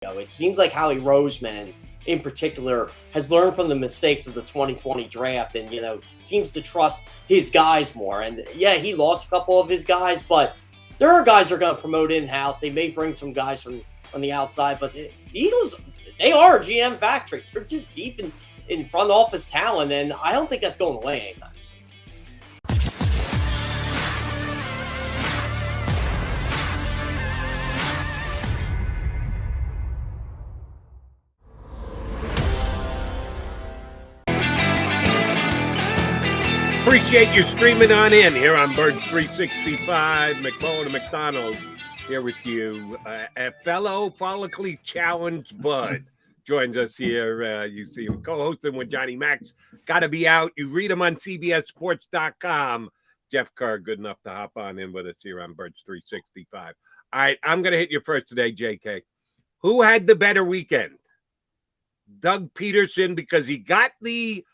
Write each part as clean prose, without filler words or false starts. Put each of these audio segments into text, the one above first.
It seems like Howie Roseman, in particular, has learned from the mistakes of the 2020 draft and, seems to trust his guys more. And yeah, he lost a couple of his guys, but there are guys they're going to promote in-house. They may bring some guys from the outside, but the Eagles, they are a GM factory. They're just deep in front office talent, and I don't think that's going away anytime soon. Appreciate you streaming on in here on Birds 365. McMullen and McDonald here with you. A fellow follically challenged Bud joins us here. You see him co-hosting with Johnny Max. Got to be out. You read him on CBSSports.com. Jeff Kerr, good enough to hop on in with us here on Birds 365. All right, I'm going to hit you first today, JK. Who had the better weekend? Doug Pederson because he got the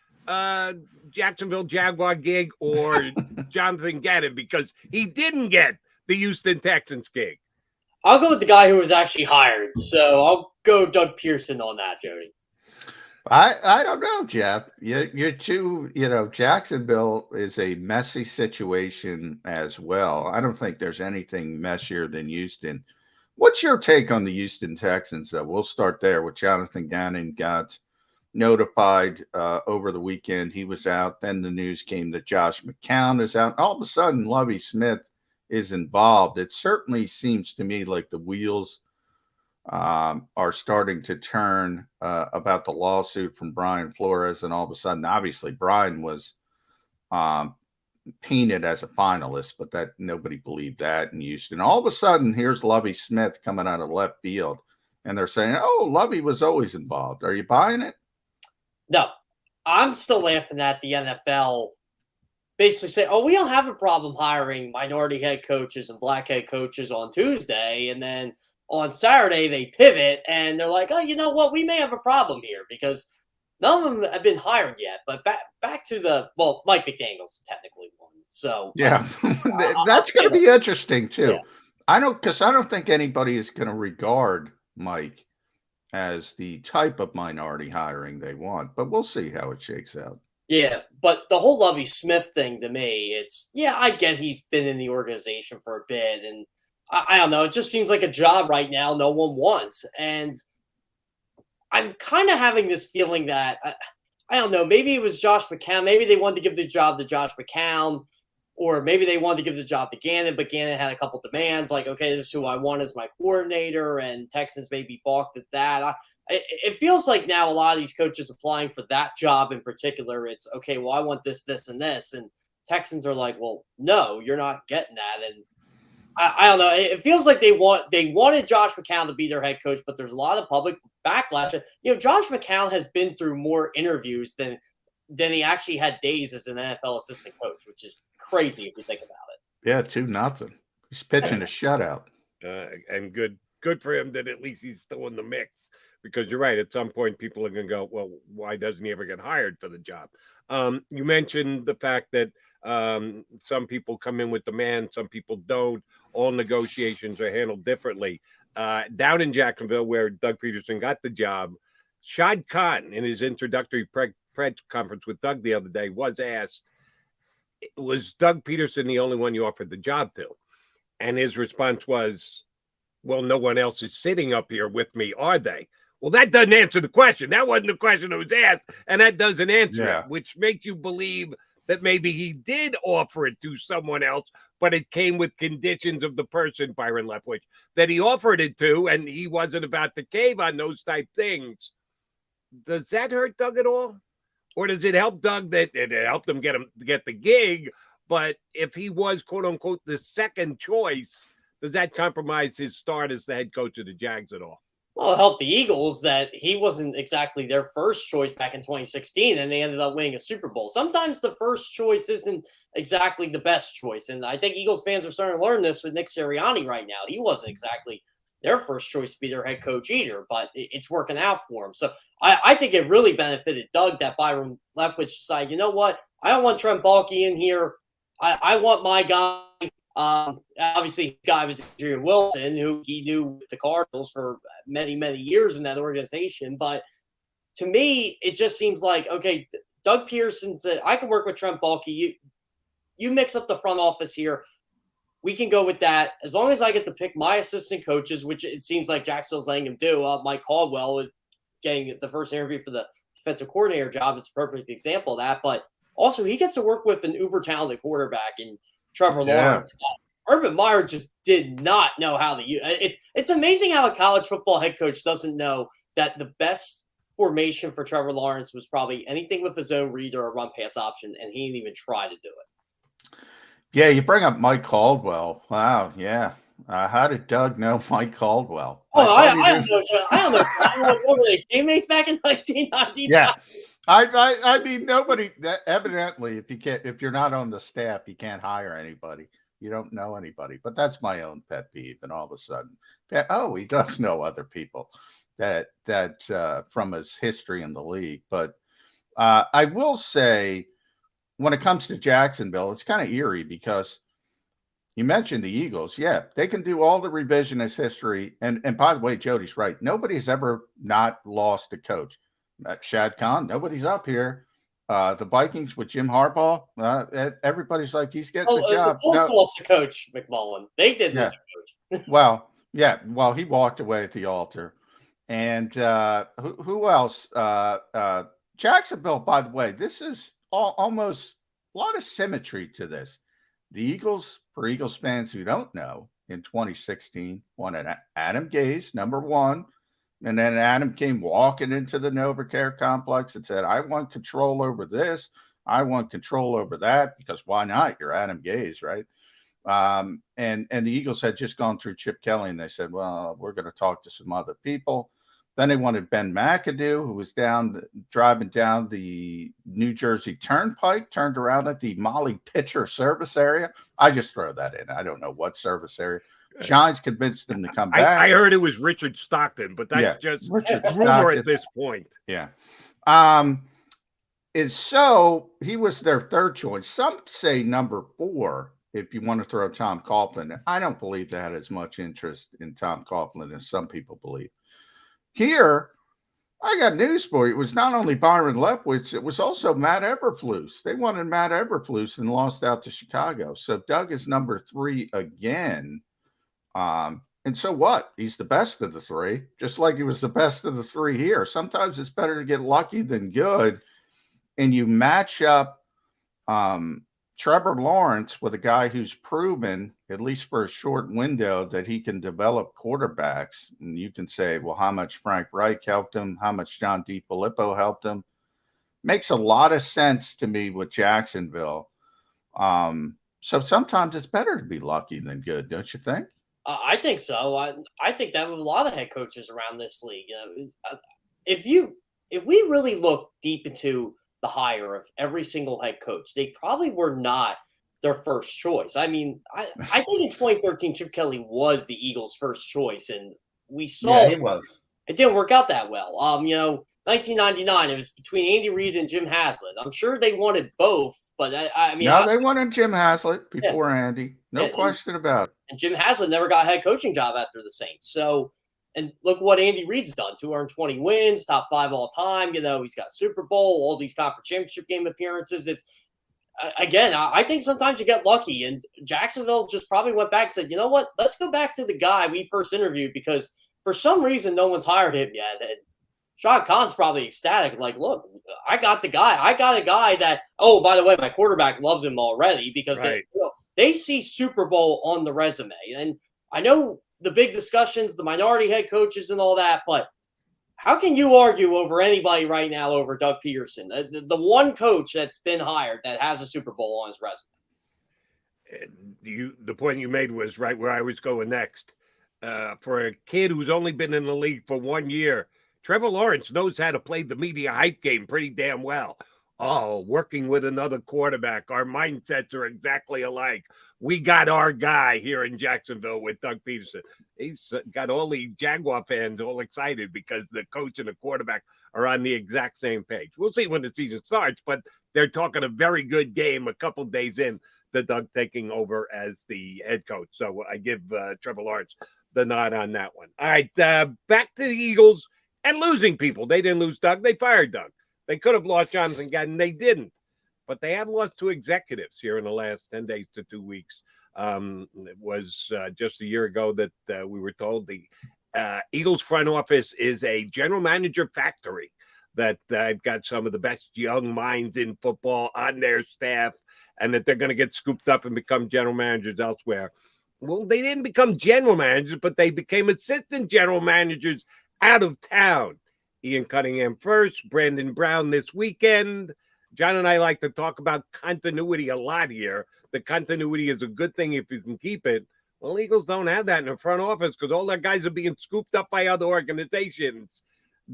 Jacksonville Jaguar gig, or Jonathan Gannon because he didn't get the Houston Texans gig? I'll go with the guy who was actually hired. So I'll go Doug Pederson on that, Jody. I don't know, Jeff. You're too, Jacksonville is a messy situation as well. I don't think there's anything messier than Houston. What's your take on the Houston Texans, though? We'll start there with Jonathan Gannon got notified over the weekend. He was out. Then the news came that Josh McCown is out. All of a sudden, Lovie Smith is involved. It certainly seems to me like the wheels are starting to turn about the lawsuit from Brian Flores. And all of a sudden, obviously, Brian was painted as a finalist, but that nobody believed that in Houston. All of a sudden, here's Lovie Smith coming out of left field. And they're saying, oh, Lovie was always involved. Are you buying it? No, I'm still laughing at the NFL basically say, oh, we don't have a problem hiring minority head coaches and black head coaches on Tuesday. And then on Saturday, they pivot and they're like, oh, you know what? We may have a problem here because none of them have been hired yet. But back to Mike McDaniel's technically one. So yeah, that's going to be interesting too. Yeah. I don't think anybody is going to regard Mike as the type of minority hiring they want, but we'll see how it shakes out. Yeah, but the whole Lovie Smith thing to me, I get he's been in the organization for a bit, and I don't know, it just seems like a job right now no one wants, and I'm kind of having this feeling that, I don't know, maybe it was Josh McCown, maybe they wanted to give the job to Josh McCown, or maybe they wanted to give the job to Gannon, but Gannon had a couple demands, like, okay, this is who I want as my coordinator, and Texans maybe balked at that. It feels like now a lot of these coaches applying for that job in particular, it's, okay, well, I want this, this, and this, and Texans are like, well, no, you're not getting that, and I don't know. It feels like they wanted Josh McCown to be their head coach, but there's a lot of public backlash. Josh McCown has been through more interviews than he actually had days as an NFL assistant coach, which is crazy if you think about it. Yeah, 2-0. He's pitching a shutout. And good for him that at least he's still in the mix, because you're right. At some point, people are going to go, well, why doesn't he ever get hired for the job? You mentioned the fact that some people come in with demand, some people don't. All negotiations are handled differently. Down in Jacksonville, where Doug Pederson got the job, Shad Khan, in his introductory press conference with Doug the other day, was asked, was Doug Pederson the only one you offered the job to? And his response was, well, no one else is sitting up here with me, are they? Well, that doesn't answer the question. That wasn't the question that was asked, and that doesn't answer it, which makes you believe that maybe he did offer it to someone else, but it came with conditions of the person, Byron Leftwich, that he offered it to, and he wasn't about to cave on those type things. Does that hurt Doug at all? Or does it help Doug that it helped him get the gig, but if he was, quote unquote, the second choice, does that compromise his start as the head coach of the Jags at all? Well, it helped the Eagles that he wasn't exactly their first choice back in 2016, and they ended up winning a Super Bowl. Sometimes the first choice isn't exactly the best choice, and I think Eagles fans are starting to learn this with Nick Sirianni right now. He wasn't exactly their first choice to be their head coach either, but it's working out for him. So I think it really benefited Doug that Byron Leftwich decided, you know what, I don't want Trent Baalke in here. I want my guy. Obviously, the guy was Adrian Wilson, who he knew with the Cardinals for many, many years in that organization. But to me, it just seems like, okay, Doug Pederson said, I can work with Trent Baalke. You mix up the front office here. We can go with that. As long as I get to pick my assistant coaches, which it seems like Jacksonville's letting him do. Mike Caldwell is getting the first interview for the defensive coordinator job is a perfect example of that. But also, he gets to work with an uber-talented quarterback in Trevor Lawrence. Urban Meyer just did not know how to use it. It's amazing how a college football head coach doesn't know that the best formation for Trevor Lawrence was probably anything with a zone read or a run-pass option, and he didn't even try to do it. Yeah, you bring up Mike Caldwell. Wow, yeah. How did Doug know Mike Caldwell? Oh, I don't know. What were they, teammates back in 1999? Yeah, I mean, nobody. Evidently, if you're not on the staff, you can't hire anybody. You don't know anybody. But that's my own pet peeve. And all of a sudden, he does know other people that from his history in the league. But I will say, when it comes to Jacksonville, it's kind of eerie because you mentioned the Eagles. Yeah, they can do all the revisionist history. And by the way, Jody's right. Nobody's ever not lost a coach. Shad Khan, nobody's up here. The Vikings with Jim Harbaugh, everybody's like, he's getting the job. The Colts lost a coach, McMullen. They did lose a coach. Well, he walked away at the altar. And who else? Jacksonville, by the way, this is almost a lot of symmetry to this. The Eagles, for Eagles fans who don't know, in 2016 wanted Adam Gase, number one. And then Adam came walking into the NovaCare complex and said, I want control over this. I want control over that, because why not? You're Adam Gase, right? And the Eagles had just gone through Chip Kelly, and they said, well, we're going to talk to some other people. Then they wanted Ben McAdoo, who was driving down the New Jersey Turnpike, turned around at the Molly Pitcher service area. I just throw that in. I don't know what service area. Giants convinced him to come back. I heard it was Richard Stockton, but that's just rumor at this point. Yeah. And so he was their third choice. Some say number 4, if you want to throw Tom Coughlin. I don't believe they had as much interest in Tom Coughlin as some people believe. Here, I got news for you. It was not only Byron Leftwich, it was also Matt Eberflus. They wanted Matt Eberflus and lost out to Chicago. So Doug is number 3 again. And so what? He's the best of the 3, just like he was the best of the 3 here. Sometimes it's better to get lucky than good. And you match up Trevor Lawrence with a guy who's proven, at least for a short window, that he can develop quarterbacks. And you can say, well, how much Frank Reich helped him, how much John DiFilippo helped him. Makes a lot of sense to me with Jacksonville. So sometimes it's better to be lucky than good, don't you think? I think so. I think that with a lot of head coaches around this league. If we really look deep into the hire of every single head coach, they probably were not their first choice. I mean, I think in 2013, Chip Kelly was the Eagles' first choice, and we saw it was. It didn't work out that well. 1999, it was between Andy Reid and Jim Haslett. I'm sure they wanted both, but they wanted Jim Haslett before Andy. No question about it. And Jim Haslett never got a head coaching job after the Saints. So, and look what Andy Reid's done: 220 wins, top 5 all time. He's got Super Bowl, all these conference championship game appearances. It's again, I think sometimes you get lucky, and Jacksonville just probably went back and said, you know what? Let's go back to the guy we first interviewed, because for some reason no one's hired him yet. And Sean Kahn's probably ecstatic. Like, look, I got the guy. I got a guy that, oh, by the way, my quarterback loves him already, because they see Super Bowl on the resume. And I know the big discussions, the minority head coaches and all that, but how can you argue over anybody right now over Doug Pederson, the one coach that's been hired that has a Super Bowl on his resume? The point you made was right where I was going next. For a kid who's only been in the league for 1 year, Trevor Lawrence knows how to play the media hype game pretty damn well. Oh, working with another quarterback. Our mindsets are exactly alike. We got our guy here in Jacksonville with Doug Pederson. He's got all the Jaguar fans all excited because the coach and the quarterback are on the exact same page. We'll see when the season starts, but they're talking a very good game a couple days in to Doug taking over as the head coach. So I give Trevor Lawrence the nod on that one. All right, back to the Eagles and losing people. They didn't lose Doug. They fired Doug. They could have lost Jonathan Gannon. They didn't. But they have lost 2 executives here in the last 10 days to 2 weeks. It was just a year ago that we were told the Eagles front office is a general manager factory, that they've got some of the best young minds in football on their staff, and that they're going to get scooped up and become general managers elsewhere. Well, they didn't become general managers, but they became assistant general managers out of town. Ian Cunningham first, Brandon Brown this weekend. John and I like to talk about continuity a lot here. The continuity is a good thing if you can keep it. Well, Eagles don't have that in the front office because all their guys are being scooped up by other organizations.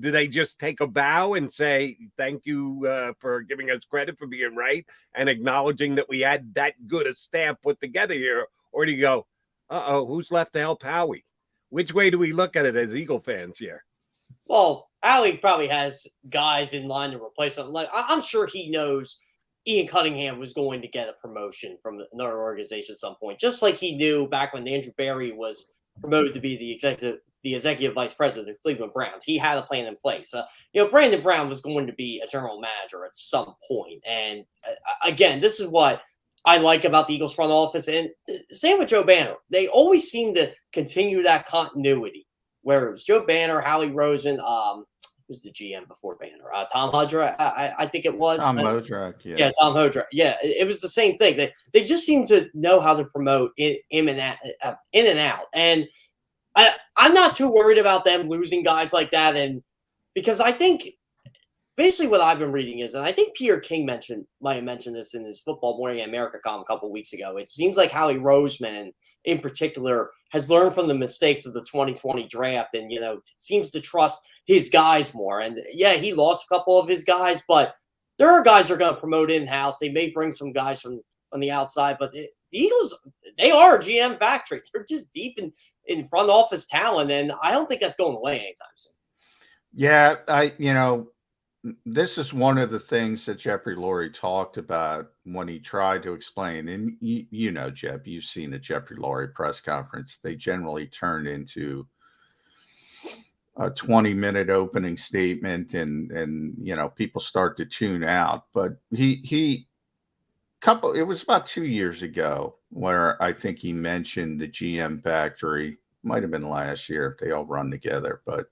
Do they just take a bow and say, thank you for giving us credit for being right and acknowledging that we had that good a staff put together here? Or do you go, who's left to help Howie? Which way do we look at it as Eagle fans here? Well, Howie probably has guys in line to replace him. Like, I'm sure he knows Ian Cunningham was going to get a promotion from another organization at some point, just like he knew back when Andrew Berry was promoted to be the executive vice president of the Cleveland Browns. He had a plan in place. Brandon Brown was going to be a general manager at some point. And again, this is what I like about the Eagles front office. And same with Joe Banner. They always seem to continue that continuity, where it was Joe Banner, Howie Roseman, who's the GM before Banner? Tom Hodra, I think it was. Tom Hodrak, yeah. Yeah, Tom Hodra. Yeah, it was the same thing. They just seem to know how to promote in and out. And I'm not too worried about them losing guys like that. And because I think basically what I've been reading is, and I think Peter King might have mentioned this in his Football Morning in America column a couple of weeks ago. It seems like Howie Roseman in particular has learned from the mistakes of the 2020 draft and, seems to trust his guys more. And yeah, he lost a couple of his guys, but there are guys that are going to promote in-house. They may bring some guys from the outside, but the Eagles, they are a GM factory. They're just deep in front office talent, and I don't think that's going away anytime soon. Yeah, this is one of the things that Jeffrey Lurie talked about when he tried to explain, and Jeff, you've seen the Jeffrey Lurie press conference. They generally turn into a 20-minute opening statement and people start to tune out. But it was about 2 years ago where I think he mentioned the GM factory. Might have been last year. They all run together, but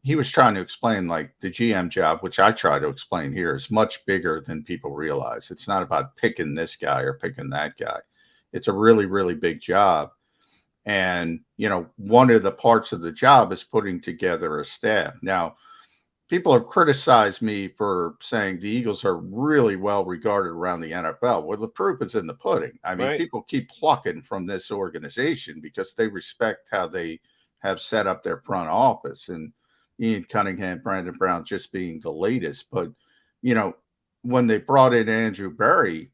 he was trying to explain, like, the GM job, which I try to explain here, is much bigger than people realize. It's not about picking this guy or picking that guy. It's a really, really big job. And, one of the parts of the job is putting together a staff. Now, people have criticized me for saying the Eagles are really well regarded around the NFL. Well, the proof is in the pudding. I mean, Right. People keep plucking from this organization because they respect how they have set up their front office, and Ian Cunningham, Brandon Brown just being the latest. But, when they brought in Andrew Berry,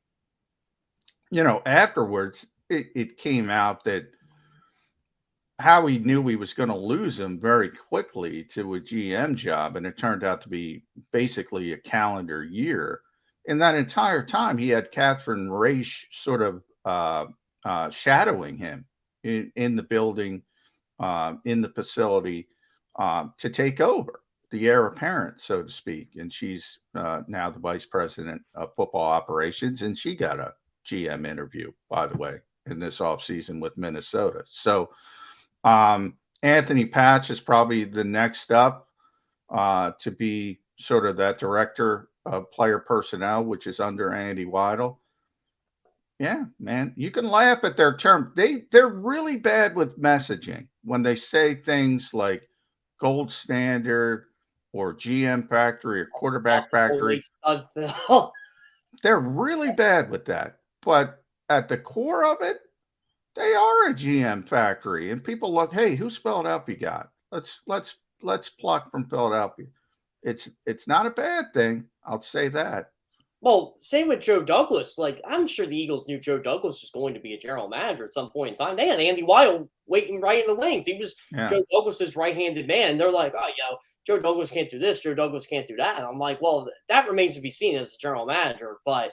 afterwards, it came out that Howie knew he was going to lose him very quickly to a GM job, and it turned out to be basically a calendar year. In that entire time, he had Catherine Raish sort of shadowing him in the building, in the facility, to take over the heir apparent, so to speak. And she's now the vice president of football operations, and she got a GM interview, by the way, in this offseason with Minnesota. So Anthony Patch is probably the next up to be sort of that director of player personnel, which is under Andy Weidel. Yeah, man, you can laugh at their term. They're really bad with messaging when they say things like gold standard or GM factory or quarterback factory. They're really bad with that. But at the core of it, they are a GM factory. And people look, hey, who's Philadelphia got? Let's pluck from Philadelphia. It's not a bad thing. I'll say that. Well, same with Joe Douglas. Like, I'm sure the Eagles knew Joe Douglas was going to be a general manager at some point in time. They had Andy Weidel waiting right in the wings. He was Joe Douglas's right-handed man. They're like, Joe Douglas can't do this. Joe Douglas can't do that. And I'm like, well, that remains to be seen as a general manager. But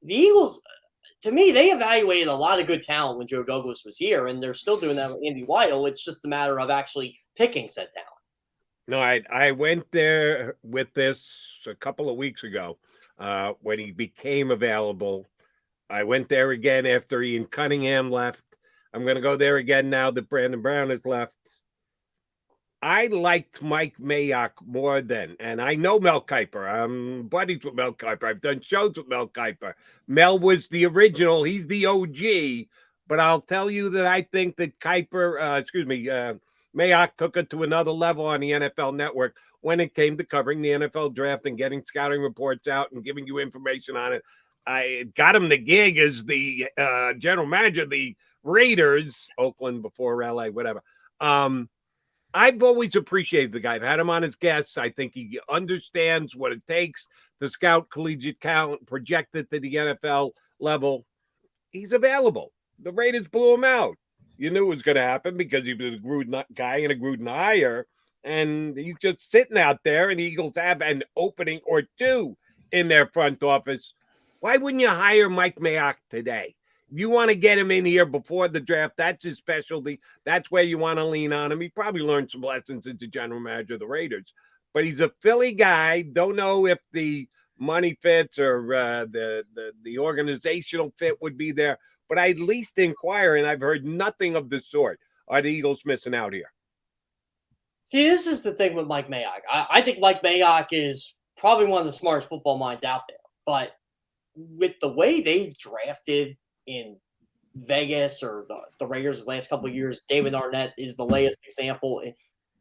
the Eagles, to me, they evaluated a lot of good talent when Joe Douglas was here, and they're still doing that with Andy Weil. It's just a matter of actually picking said talent. No, I went there with this a couple of weeks ago when he became available. I went there again after Ian Cunningham left. I'm going to go there again now that Brandon Brown has left. I liked Mike Mayock more than, and I know Mel Kiper. I'm buddies with Mel Kiper. I've done shows with Mel Kiper. Mel was the original. He's the OG. But I'll tell you that I think that Mayock took it to another level on the NFL Network when it came to covering the NFL draft and getting scouting reports out and giving you information on it. I got him the gig as the general manager of the Raiders, Oakland before LA, whatever. I've always appreciated the guy. I've had him on as guests. I think he understands what it takes to scout collegiate talent, project it to the NFL level. He's available. The Raiders blew him out. You knew it was going to happen because he was a Gruden guy and a Gruden hire, and he's just sitting out there, and the Eagles have an opening or two in their front office. Why wouldn't you hire Mike Mayock today? You want to get him in here before the draft. That's his specialty. That's where you want to lean on him. He probably learned some lessons as the general manager of the Raiders. But he's a Philly guy. Don't know if the money fits or the organizational fit would be there. But I at least inquire, and I've heard nothing of the sort. Are the Eagles missing out here? See, this is the thing with Mike Mayock. I think Mike Mayock is probably one of the smartest football minds out there. But with the way they've drafted in Vegas or the Raiders the last couple of years, David Arnett is the latest example.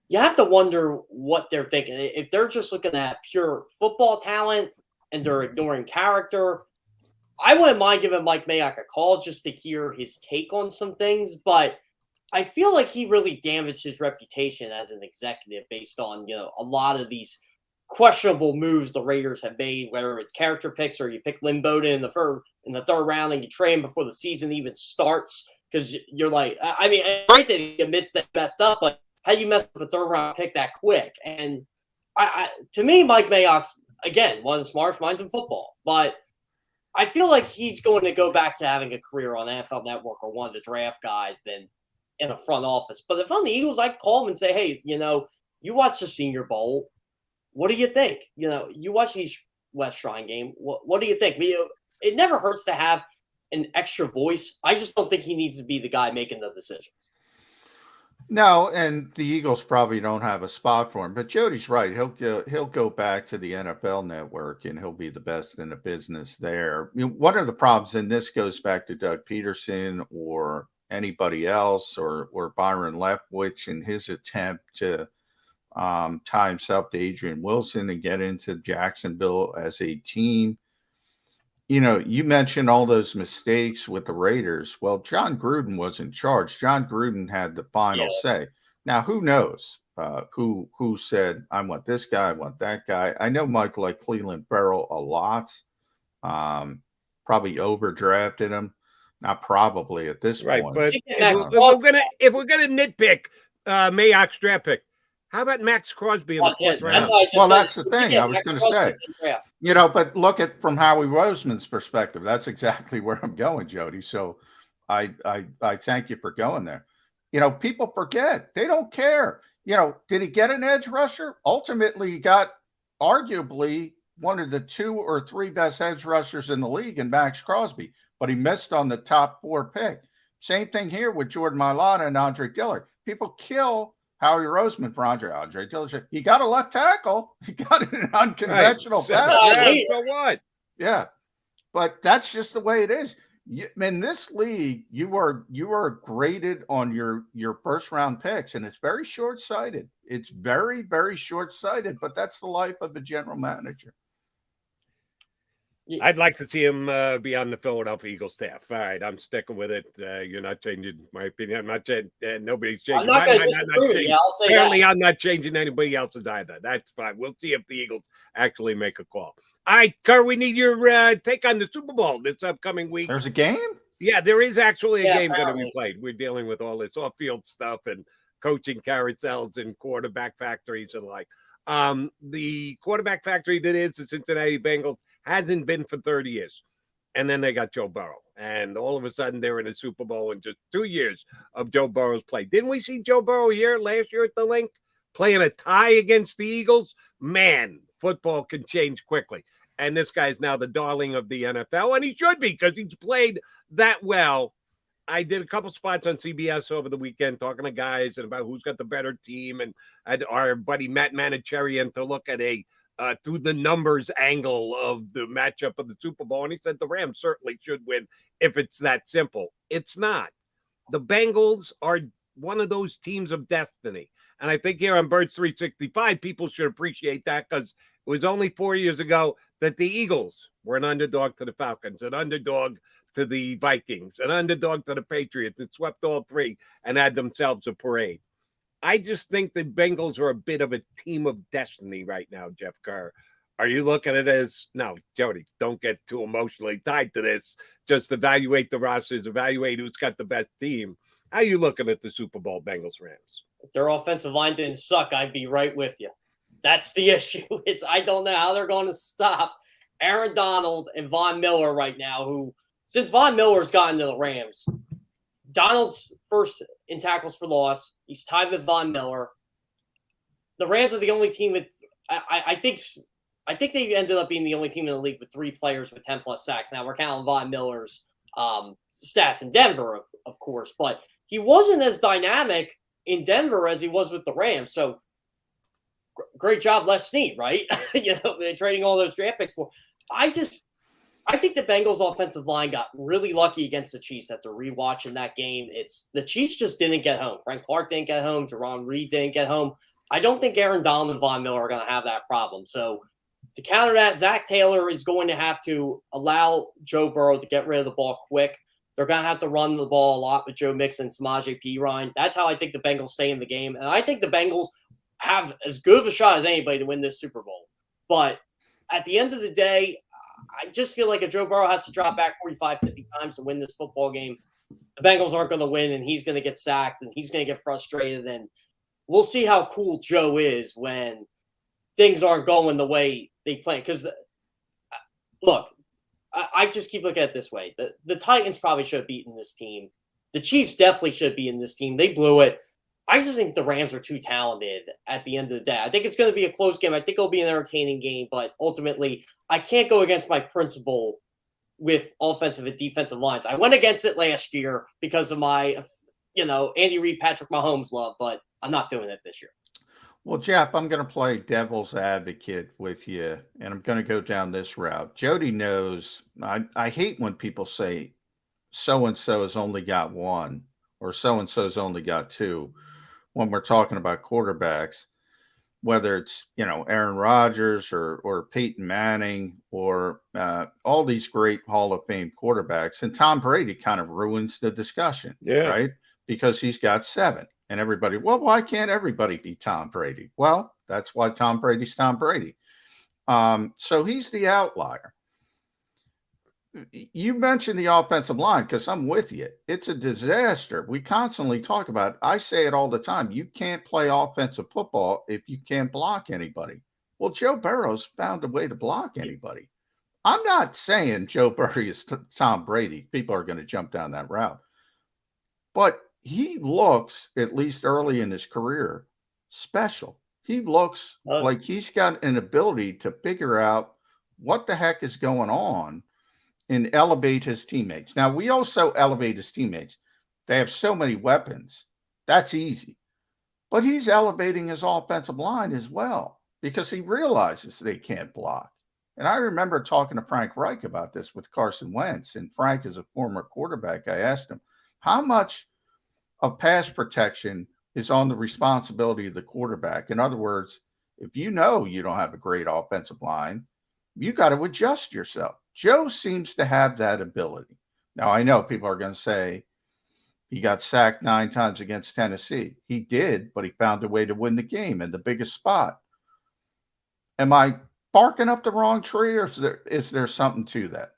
You have to wonder what they're thinking. If they're just looking at pure football talent and they're ignoring character, I wouldn't mind giving Mike Mayock a call just to hear his take on some things, but I feel like he really damaged his reputation as an executive based on, a lot of these questionable moves the Raiders have made, whether it's character picks or you pick Lynn Bowden in the third round and you trade him before the season even starts because you're like, I mean, great that he admits that he messed up, but how do you mess up a third round pick that quick? And to me, Mike Mayock's, again, one of the smartest minds in football, but I feel like he's going to go back to having a career on NFL Network or one of the draft guys than in a front office. But if I'm the Eagles, I call him and say, hey, you watch the Senior Bowl. What do you think? You watch the West Shrine game. What do you think? It never hurts to have an extra voice. I just don't think he needs to be the guy making the decisions. No, and the Eagles probably don't have a spot for him. But Jody's right. He'll go back to the NFL Network, and he'll be the best in the business there. One of the problems, and this goes back to Doug Pederson or anybody else, or Byron Leftwich in his attempt to tie himself to Adrian Wilson and get into Jacksonville as a team. You mentioned all those mistakes with the Raiders. Well, John Gruden was in charge. John Gruden had the final say. Now, who knows who said, I want this guy, I want that guy. I know Mike liked Cleveland Ferrell a lot. Probably overdrafted him. Not probably at this point. But if we're gonna nitpick Mayock's draft pick, how about Max Crosby in the fourth round? That's the thing I was going to say. But look at from Howie Roseman's perspective. That's exactly where I'm going, Jody. So I thank you for going there. People forget. They don't care. Did he get an edge rusher? Ultimately, he got arguably one of the 2 or 3 best edge rushers in the league in Max Crosby, but he missed on the top 4 pick. Same thing here with Jordan Mailata and Andre Dillard. People kill Howie Roseman for Andre Dillard. He got a left tackle. He got an unconventional pass. So what? Yeah, but that's just the way it is. In this league, you are graded on your first round picks, and it's very short sighted. It's very, very short sighted. But that's the life of a general manager. I'd like to see him be on the Philadelphia Eagles staff. All right, I'm sticking with it. You're not changing my opinion. I'm not changing. Nobody's changing. I'm not going to disagree with you. I'll say Apparently, that. I'm not changing anybody else's either. That's fine. We'll see if the Eagles actually make a call. All right, Kerr, we need your take on the Super Bowl this upcoming week. There's a game? Yeah, there is actually a game going to be played. We're dealing with all this off-field stuff and coaching carousels and quarterback factories and like. The quarterback factory that is the Cincinnati Bengals hasn't been for 30 years. And then they got Joe Burrow. And all of a sudden, they're in a Super Bowl in just 2 years of Joe Burrow's play. Didn't we see Joe Burrow here last year at the Link playing a tie against the Eagles? Man, football can change quickly. And this guy's now the darling of the NFL, and he should be because he's played that well. I did a couple spots on CBS over the weekend talking to guys and about who's got the better team, and had our buddy Matt Manicherian to look at a through the numbers angle of the matchup of the Super Bowl, and he said the Rams certainly should win if it's that simple. It's not. The Bengals are one of those teams of destiny, and I think here on Birds 365, people should appreciate that because it was only 4 years ago that the Eagles were an underdog to the Falcons, an underdog to the Vikings, an underdog to the Patriots that swept all three and had themselves a parade. I just think the Bengals are a bit of a team of destiny right now, Jeff Kerr. Are you looking at it as, no, Jody, don't get too emotionally tied to this. Just evaluate the rosters, evaluate who's got the best team. How are you looking at the Super Bowl Bengals Rams? If their offensive line didn't suck, I'd be right with you. That's the issue. I don't know how they're going to stop Aaron Donald and Von Miller right now, who, since Von Miller's gotten to the Rams, Donald's first in tackles for loss. He's tied with Von Miller. The Rams are the only team that I think they ended up being the only team in the league with 3 players with 10-plus sacks. Now, we're counting Von Miller's stats in Denver, of course, but he wasn't as dynamic in Denver as he was with the Rams. So, great job, Les Snead, right? They're trading all those draft picks for. I think the Bengals' offensive line got really lucky against the Chiefs after rewatching that game. The Chiefs just didn't get home. Frank Clark didn't get home. Jerron Reed didn't get home. I don't think Aaron Donald and Von Miller are going to have that problem. So to counter that, Zach Taylor is going to have to allow Joe Burrow to get rid of the ball quick. They're going to have to run the ball a lot with Joe Mixon and Samaje Perine. That's how I think the Bengals stay in the game. And I think the Bengals have as good of a shot as anybody to win this Super Bowl. But at the end of the day, I just feel like if Joe Burrow has to drop back 45, 50 times to win this football game, the Bengals aren't going to win, and he's going to get sacked, and he's going to get frustrated. And we'll see how cool Joe is when things aren't going the way they plan. Because, look, I just keep looking at it this way. The Titans probably should have beaten this team. The Chiefs definitely should be in this team. They blew it. I just think the Rams are too talented at the end of the day. I think it's going to be a close game. I think it'll be an entertaining game, but ultimately, I can't go against my principle with offensive and defensive lines. I went against it last year because of my, Andy Reid, Patrick Mahomes love, but I'm not doing it this year. Well, Jeff, I'm going to play devil's advocate with you, and I'm going to go down this route. Jody knows I hate when people say so-and-so has only got 1 or so-and-so's only got 2. When we're talking about quarterbacks, whether it's, Aaron Rodgers or Peyton Manning or all these great Hall of Fame quarterbacks, and Tom Brady kind of ruins the discussion, right? Because he's got 7 and everybody, well, why can't everybody be Tom Brady? Well, that's why Tom Brady's Tom Brady. So he's the outlier. You mentioned the offensive line because I'm with you. It's a disaster. We constantly talk about it. I say it all the time. You can't play offensive football if you can't block anybody. Well, Joe Burrow's found a way to block anybody. I'm not saying Joe Burrow is Tom Brady. People are going to jump down that route. But he looks, at least early in his career, special. He looks like he's got an ability to figure out what the heck is going on and elevate his teammates. Now, we also elevate his teammates. They have so many weapons. That's easy. But he's elevating his offensive line as well because he realizes they can't block. And I remember talking to Frank Reich about this with Carson Wentz. And Frank is a former quarterback. I asked him, how much of pass protection is on the responsibility of the quarterback? In other words, if you know you don't have a great offensive line, you got to adjust yourself. Joe seems to have that ability. Now, I know people are going to say he got sacked 9 times against Tennessee. He did, but he found a way to win the game in the biggest spot. Am I barking up the wrong tree, or is there something to that?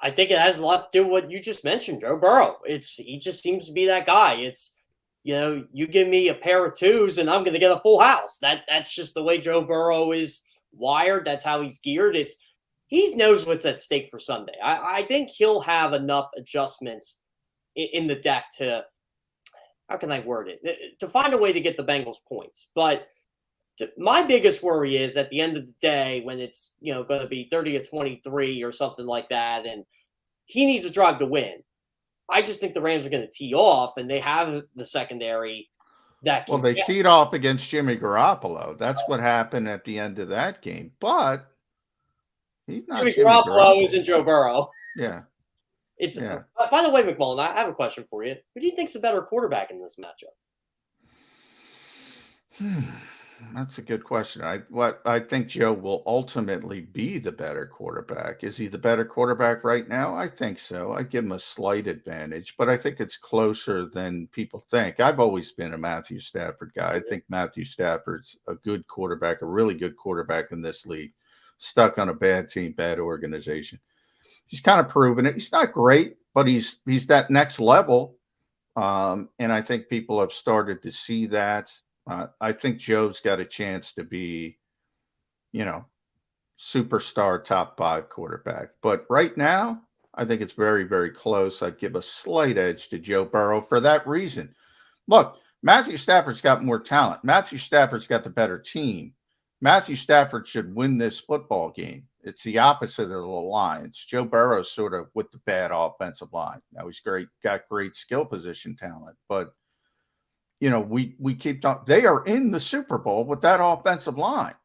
I think it has a lot to do with what you just mentioned, Joe Burrow. He just seems to be that guy. It's, you give me a pair of 2s and I'm going to get a full house. That's just the way Joe Burrow is wired. That's how he's geared. he knows what's at stake for Sunday. I think he'll have enough adjustments in the deck to, how can I word it, to find a way to get the Bengals points. But my biggest worry is at the end of the day when it's going to be 30-23 or something like that, and he needs a drive to win. I just think the Rams are going to tee off, and they have the secondary that can. Well, they teed off against Jimmy Garoppolo. That's what happened at the end of that game. But he's not Jimmy Garoppolo isn't Joe Burrow. Yeah. By the way, McMullen, I have a question for you. Who do you think's a better quarterback in this matchup? That's a good question. I think Joe will ultimately be the better quarterback. Is he the better quarterback right now? I think so. I give him a slight advantage, but I think it's closer than people think. I've always been a Matthew Stafford guy. I think Matthew Stafford's a good quarterback, a really good quarterback in this league, stuck on a bad team, bad organization. He's kind of proven it. He's not great, but he's that next level. And I think people have started to see that. I think Joe's got a chance to be, superstar top 5 quarterback. But right now, I think it's very, very close. I'd give a slight edge to Joe Burrow for that reason. Look, Matthew Stafford's got more talent. Matthew Stafford's got the better team. Matthew Stafford should win this football game. It's the opposite of the Lions. Joe Burrow's sort of with the bad offensive line. Now he's got great skill position talent, but we keep talking. They are in the Super Bowl with that offensive line.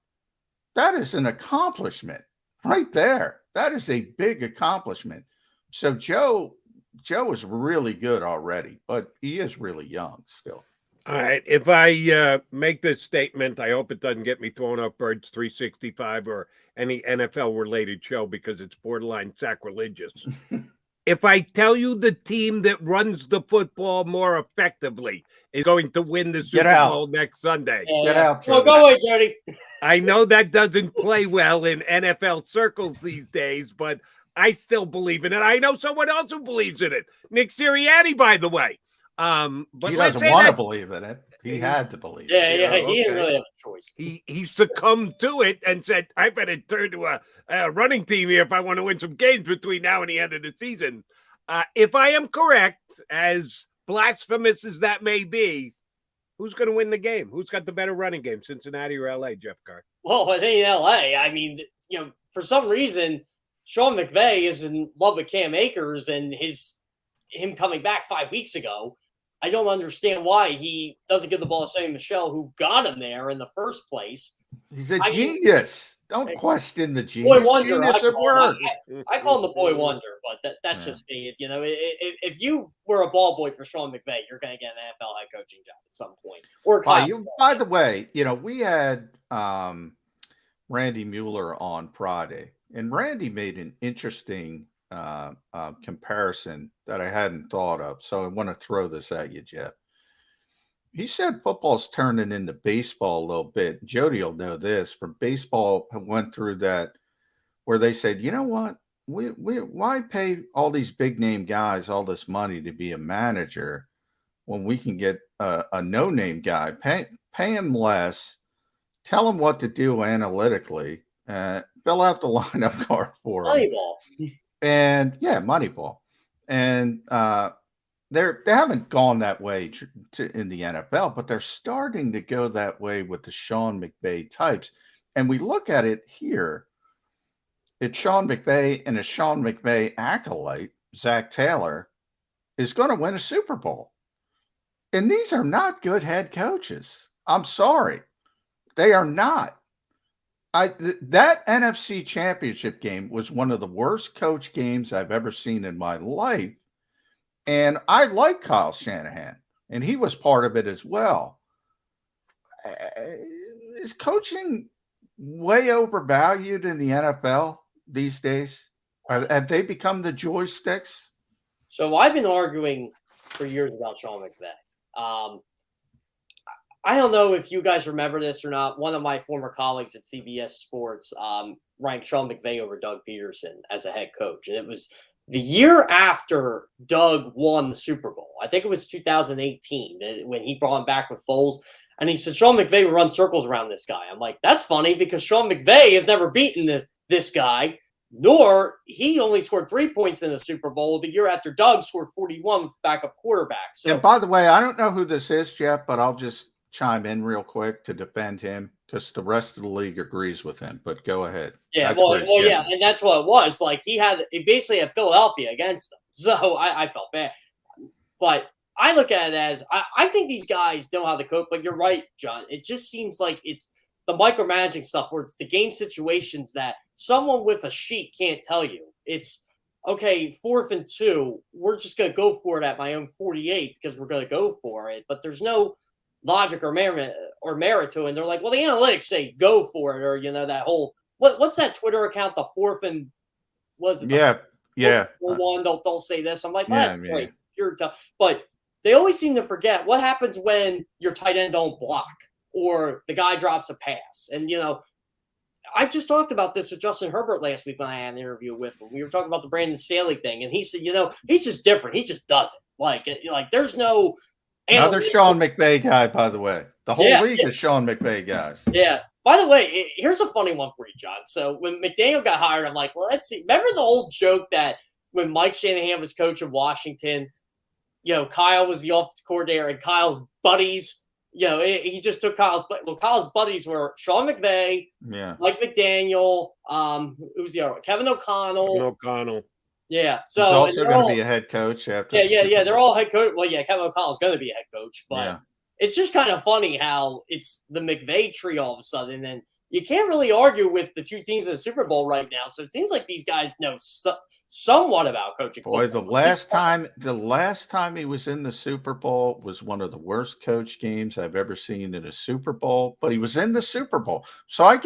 That is an accomplishment right there. That is a big accomplishment. So Joe is really good already, but he is really young still. All right. If I make this statement, I hope it doesn't get me thrown off Birds 365 or any NFL-related show because it's borderline sacrilegious. If I tell you the team that runs the football more effectively is going to win the Super Bowl next Sunday. Get out, Jody. Go away, Jody. I know that doesn't play well in NFL circles these days, but I still believe in it. I know someone else who believes in it. Nick Sirianni, by the way. But he doesn't want to believe in it. He had to believe. He didn't really have a choice. He succumbed to it and said, "I better turn to a running team here if I want to win some games between now and the end of the season." If I am correct, as blasphemous as that may be, who's going to win the game? Who's got the better running game, Cincinnati or LA, Jeff Kerr? Well, I think in LA, I mean, for some reason, Sean McVay is in love with Cam Akers and him coming back 5 weeks ago. I don't understand why he doesn't give the ball to Sonny Michel, who got him there in the first place. He's a genius. Don't question the genius. Boy wonder. Genius at work. I call him the boy wonder, but that's just me. If you were a ball boy for Sean McVay, you're going to get an NFL head coaching job at some point. Or by the way, we had Randy Mueller on Friday, and Randy made an interesting comparison that I hadn't thought of. So I want to throw this at you, Jeff. He said football's turning into baseball a little bit. Jody will know this. From baseball, went through that where they said, you know what? Why pay all these big name guys all this money to be a manager when we can get a no name guy? Pay him less. Tell him what to do analytically. Fill out the lineup card for him. Moneyball. And Moneyball. And they haven't gone that way in the NFL, but they're starting to go that way with the Sean McVay types. And we look at it here. It's Sean McVay and a Sean McVay acolyte, Zach Taylor, is going to win a Super Bowl. And these are not good head coaches. I'm sorry. They are not. That NFC Championship game was one of the worst coach games I've ever seen in my life. And I like Kyle Shanahan, and he was part of it as well. Is coaching way overvalued in the NFL these days? Have they become the joysticks? So I've been arguing for years about Sean McVay. I don't know if you guys remember this or not. One of my former colleagues at CBS Sports ranked Sean McVay over Doug Pederson as a head coach. And it was the year after Doug won the Super Bowl. I think it was 2018 when he brought him back with Foles. And he said, Sean McVay would run circles around this guy. I'm like, that's funny because Sean McVay has never beaten this guy. Nor he only scored 3 points in the Super Bowl the year after Doug scored 41 with backup quarterback. So, and by the way, I don't know who this is, Jeff, but I'll just chime in real quick to defend him because the rest of the league agrees with him. But go ahead. yeah, That's well, where he's yeah, getting. and that's what it was. Like he basically had Philadelphia against him, so I felt bad. But I look at it as I think these guys know how to cope. But you're right, John. It just seems like it's the micromanaging stuff where it's the game situations that someone with a sheet can't tell you. It's okay, 4th and 2. We're just going to go for it at my own 48 because we're going to go for it. But there's no logic or merit to it. And they're like, well, the analytics say go for it, or that whole what's that Twitter account? The 4th and was it? Yeah. One they'll say this. I'm like, well, Yeah, that's yeah. great. Pure tough. But they always seem to forget what happens when your tight end don't block or the guy drops a pass. And I just talked about this with Justin Herbert last week when I had an interview with him. We were talking about the Brandon Staley thing, and he said, he's just different. He just does it. Like there's no Another Sean McVay guy, by the way. The whole league is Sean McVay guys. Yeah. By the way, here's a funny one for you, John. So when McDaniel got hired, I'm like, well, let's see. Remember the old joke that when Mike Shanahan was coach of Washington, Kyle was the offensive coordinator and Kyle's buddies, he just took Kyle's buddies were Sean McVay, Mike McDaniel, who was the other one? Kevin O'Connell. Yeah. So he's also going to be a head coach after. Yeah. They're all head coach. Well, yeah, Kevin O'Connell's going to be a head coach, but it's just kind of funny how it's the McVay tree all of a sudden, and you can't really argue with the two teams in the Super Bowl right now. So it seems like these guys know somewhat about coaching. Boy, the last time he was in the Super Bowl was one of the worst coach games I've ever seen in a Super Bowl. But he was in the Super Bowl, so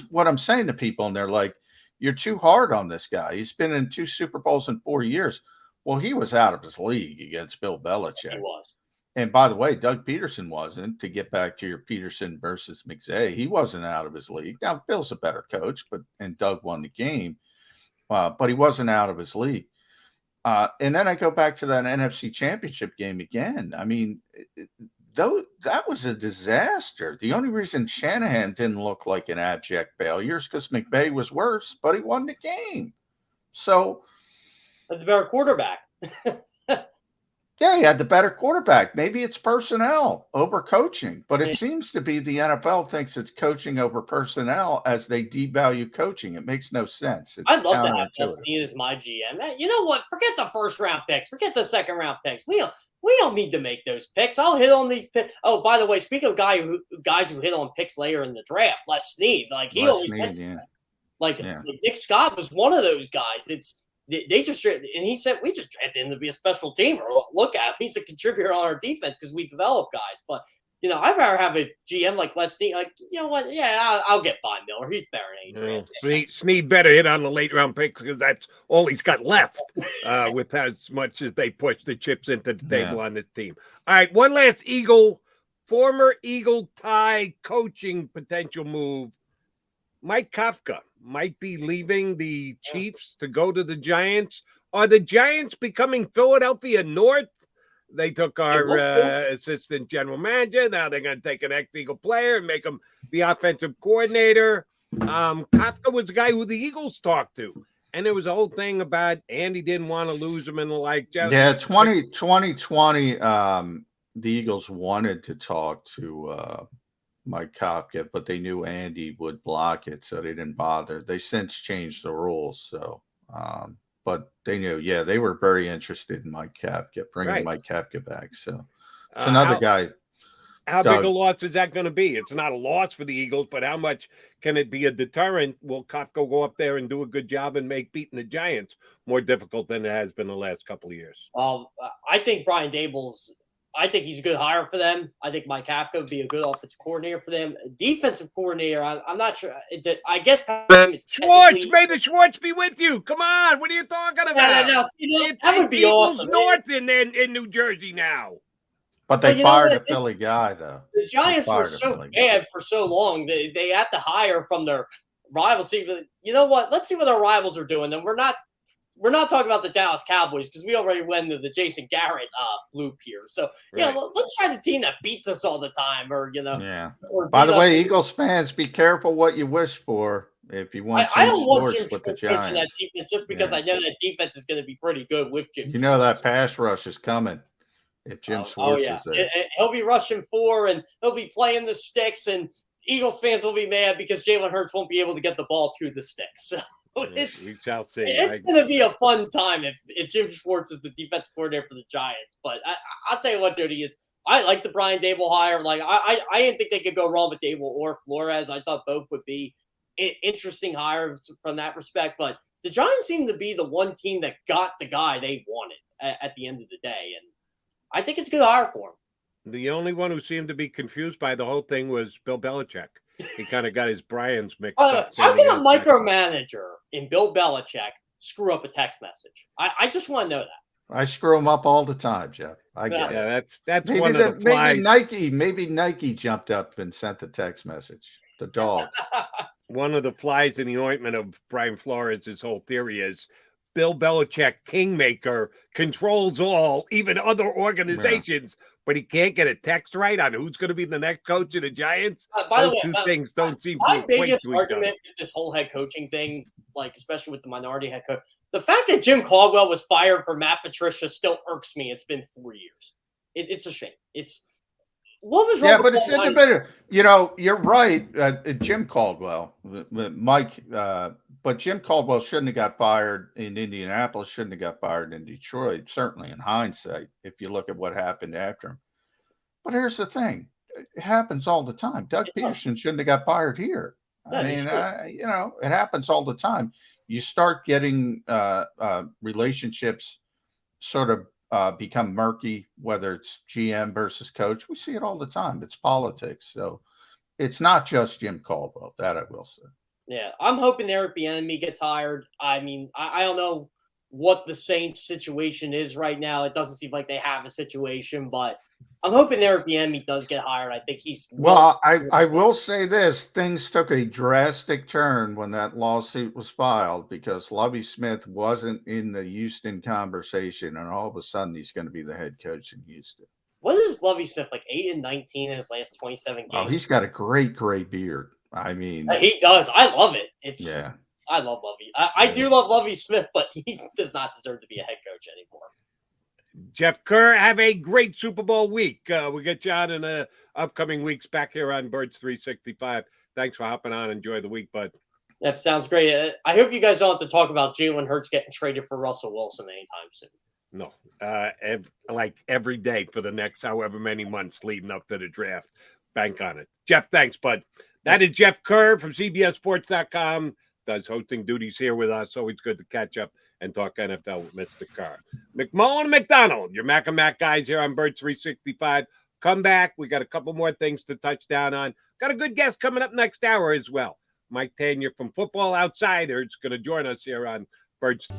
what I'm saying to people, and they're like, "You're too hard on this guy. He's been in 2 Super Bowls in 4 years." Well, he was out of his league against Bill Belichick. He was. And by the way, Doug Pederson wasn't, to get back to your Pederson versus McVay. He wasn't out of his league. Now, Bill's a better coach, and Doug won the game, but he wasn't out of his league. And then I go back to that NFC Championship game again. I mean, that was a disaster. The only reason Shanahan didn't look like an abject failure is because McVay was worse, but he won the game. So, that's a better quarterback. Yeah, he had the better quarterback. Maybe it's personnel over coaching, but it seems to be the NFL thinks it's coaching over personnel as they devalue coaching. It makes no sense. I'd love to have Justine as my GM. You know what? Forget the first round picks. Forget the second round picks. We don't need to make those picks. I'll hit on these picks. Oh, by the way, speaking of guys who hit on picks later in the draft, Les Snead, like he always hits that. Like Nick Scott was one of those guys. They just, and he said, we just drafted him to be a special teamer. Look at him. He's a contributor on our defense because we develop guys. But, I'd rather have a GM like Les Snead. Like, you know what? Yeah, I'll get Von Miller. He's better than Adrian. Snead better hit on the late round picks because that's all he's got left with as much as they push the chips into the table on this team. All right, one last former Eagle tie coaching potential move. Mike Kafka might be leaving the Chiefs to go to the Giants. Are the Giants becoming Philadelphia North? They took our assistant general manager. Now they're going to take an ex-Eagle player and make him the offensive coordinator. Kafka was the guy who the Eagles talked to. And there was a whole thing about Andy didn't want to lose him and the like. 2020, the Eagles wanted to talk to Mike Kafka, but they knew Andy would block it, so they didn't bother. They since changed the rules, so but they knew, they were very interested in Mike Kafka, bringing Mike Kafka back. So it's another guy. How big a loss is that going to be? It's not a loss for the Eagles, but how much can it be a deterrent? Will Kafka go up there and do a good job and make beating the Giants more difficult than it has been the last couple of years? I think Brian Daboll's. I think he's a good hire for them. I think Mike Kafka would be a good offensive coordinator for them. Defensive coordinator, I'm not sure. I guess Schwartz, may the Schwartz be with you. Come on, what are you talking about? That would be awesome. North in New Jersey now. But they fired a Philly guy, though. The Giants were so bad for so long. They had to hire from their rivals. You know what? Let's see what our rivals are doing. And we're not talking about the Dallas Cowboys because we already went to the Jason Garrett loop here. So, let's try the team that beats us all the time or. By the way, Eagles fans, be careful what you wish for. If you want I Jim don't want Schwartz Jim with the Schwartz coaching that Giants, defense just because I know that defense is going to be pretty good with Jim you know that Schwartz. pass rush is coming if Jim Schwartz Yeah. is there. He'll be rushing 4, and he'll be playing the sticks, and Eagles fans will be mad because Jalen Hurts won't be able to get the ball through the sticks. So We shall see. It's going to be a fun time if Jim Schwartz is the defense coordinator for the Giants. But I'll tell you what, Jody, I like the Brian Dable hire. Like I didn't think they could go wrong with Dable or Flores. I thought both would be interesting hires from that respect. But the Giants seem to be the one team that got the guy they wanted at the end of the day, and I think it's a good hire for him. The only one who seemed to be confused by the whole thing was Bill Belichick. He kind of got his Brian's mixed up. How can a micromanager in Bill Belichick screw up a text message? I just want to know that. I screw them up all the time, Jeff. I get it. Yeah, that's Maybe one of the flies. Maybe Nike jumped up and sent the text message. The dog. One of the flies in the ointment of Brian Flores' whole theory is Bill Belichick, kingmaker, controls all, even other organizations, but he can't get a text right on who's going to be the next coach of the Giants. By the Those way, two things don't seem to my equate biggest to each other. argument with this whole head coaching thing, like especially with the minority head coach, the fact that Jim Caldwell was fired for Matt Patricia still irks me. It's been 4 years. It's a shame. What was wrong? Yeah, but it's in the middle. You know, you're right. Jim Caldwell, Mike, but Jim Caldwell shouldn't have got fired in Indianapolis, shouldn't have got fired in Detroit, certainly in hindsight, if you look at what happened after him. But here's the thing. It happens all the time. Doug Pederson shouldn't have got fired here. Yeah, I mean, you know, it happens all the time. You start getting relationships sort of become murky, whether it's GM versus coach. We see it all the time. It's politics. So it's not just Jim Caldwell, that I will say. Yeah, I'm hoping Eric Bieniemy gets hired. I mean, I don't know what the Saints situation is right now. It doesn't seem like they have a situation, but I'm hoping Eric Bieniemy does get hired. I think he's well. I will say this: things took a drastic turn when that lawsuit was filed because Lovie Smith wasn't in the Houston conversation, and all of a sudden he's going to be the head coach in Houston. What is Lovie Smith like? 8-19 in his last 27 games. Oh, he's got a great beard. I mean, he does. I love it. Yeah. I love Lovie. I do love Lovie Smith, but he does not deserve to be a head coach anymore. Jeff Kerr, have a great Super Bowl week. We'll get you on in the upcoming weeks back here on Birds 365. Thanks for hopping on. Enjoy the week, bud. That sounds great. I hope you guys don't have to talk about Jalen Hurts getting traded for Russell Wilson anytime soon. No, like every day for the next however many months leading up to the draft. Bank on it. Jeff, thanks, bud. That is Jeff Kerr from CBSSports.com. Does hosting duties here with us. Always good to catch up and talk NFL with Mr. Kerr. McMullen and McDonald, your Mac and Mac guys here on Bird 365. Come back. We got a couple more things to touch down on. Got a good guest coming up next hour as well. Mike Tanya from Football Outsiders going to join us here on Birds.